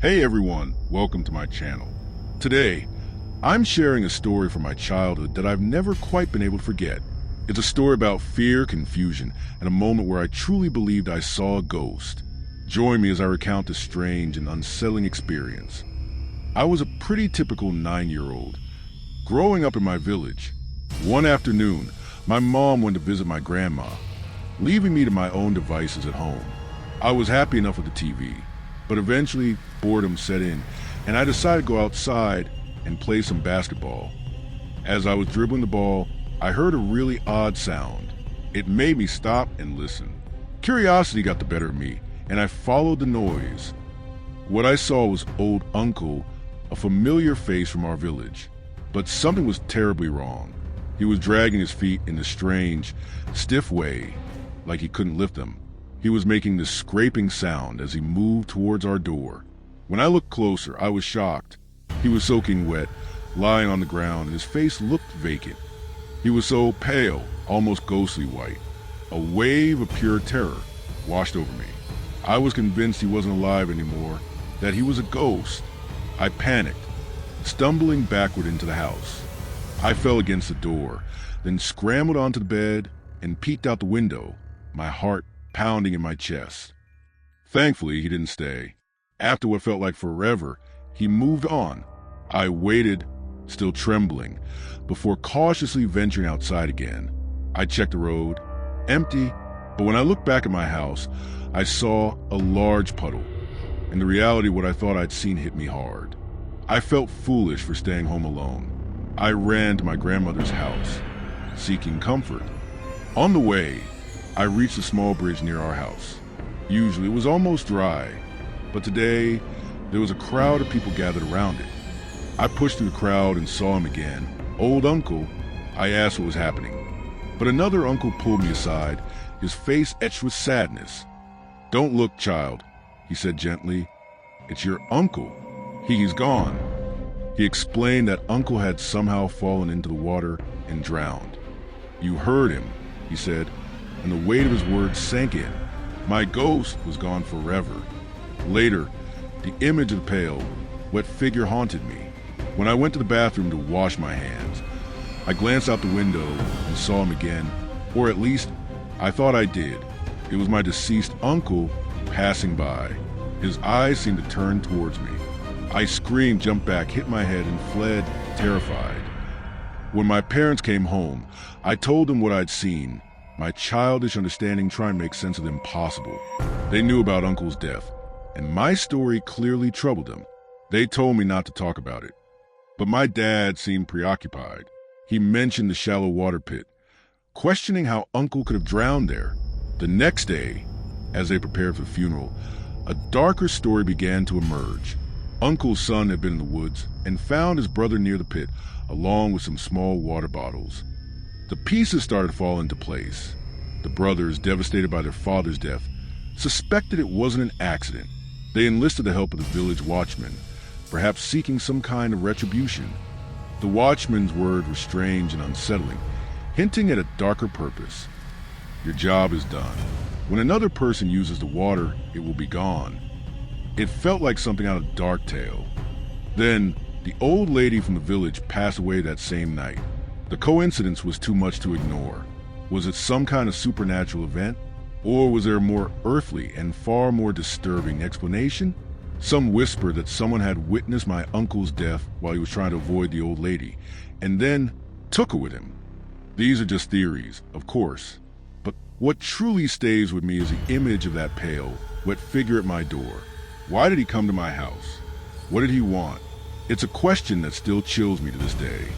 Hey everyone, welcome to my channel. Today, I'm sharing a story from my childhood that I've never quite been able to forget. It's a story about fear, confusion, and a moment where I truly believed I saw a ghost. Join me as I recount this strange and unsettling experience. I was a pretty typical 9-year-old, growing up in my village. One afternoon, my mom went to visit my grandma, leaving me to my own devices at home. I was happy enough with the TV, but eventually boredom set in, and I decided to go outside and play some basketball. As I was dribbling the ball, I heard a really odd sound. It made me stop and listen. Curiosity got the better of me, and I followed the noise. What I saw was old Uncle, a familiar face from our village. But something was terribly wrong. He was dragging his feet in a strange, stiff way, like he couldn't lift them. He was making this scraping sound as he moved towards our door. When I looked closer, I was shocked. He was soaking wet, lying on the ground, and his face looked vacant. He was so pale, almost ghostly white. A wave of pure terror washed over me. I was convinced he wasn't alive anymore, that he was a ghost. I panicked, stumbling backward into the house. I fell against the door, then scrambled onto the bed and peeked out the window, my heart pounding in my chest. Thankfully, he didn't stay. After what felt like forever, he moved on. I waited, still trembling, before cautiously venturing outside again. I checked the road, empty, but when I looked back at my house, I saw a large puddle, and the reality of what I thought I'd seen hit me hard. I felt foolish for staying home alone. I ran to my grandmother's house, seeking comfort. On the way, I reached a small bridge near our house. Usually it was almost dry, but today there was a crowd of people gathered around it. I pushed through the crowd and saw him again. Old Uncle. I asked what was happening, but another uncle pulled me aside, his face etched with sadness. "Don't look, child," he said gently. "It's your uncle. He's gone." He explained that Uncle had somehow fallen into the water and drowned. "You heard him," he said, and the weight of his words sank in. My ghost was gone forever. Later, the image of the pale, wet figure haunted me. When I went to the bathroom to wash my hands, I glanced out the window and saw him again, or at least I thought I did. It was my deceased uncle passing by. His eyes seemed to turn towards me. I screamed, jumped back, hit my head, and fled, terrified. When my parents came home, I told them what I'd seen, my childish understanding trying to make sense of the impossible. They knew about Uncle's death, and my story clearly troubled them. They told me not to talk about it. But my dad seemed preoccupied. He mentioned the shallow water pit, questioning how Uncle could have drowned there. The next day, as they prepared for the funeral, a darker story began to emerge. Uncle's son had been in the woods and found his brother near the pit, along with some small water bottles. The pieces started to fall into place. The brothers, devastated by their father's death, suspected it wasn't an accident. They enlisted the help of the village watchman, perhaps seeking some kind of retribution. The watchman's words were strange and unsettling, hinting at a darker purpose. "Your job is done. When another person uses the water, it will be gone." It felt like something out of a dark tale. Then, the old lady from the village passed away that same night. The coincidence was too much to ignore. Was it some kind of supernatural event? Or was there a more earthly and far more disturbing explanation? Some whispered that someone had witnessed my uncle's death while he was trying to avoid the old lady, and then took her with him. These are just theories, of course. But what truly stays with me is the image of that pale, wet figure at my door. Why did he come to my house? What did he want? It's a question that still chills me to this day.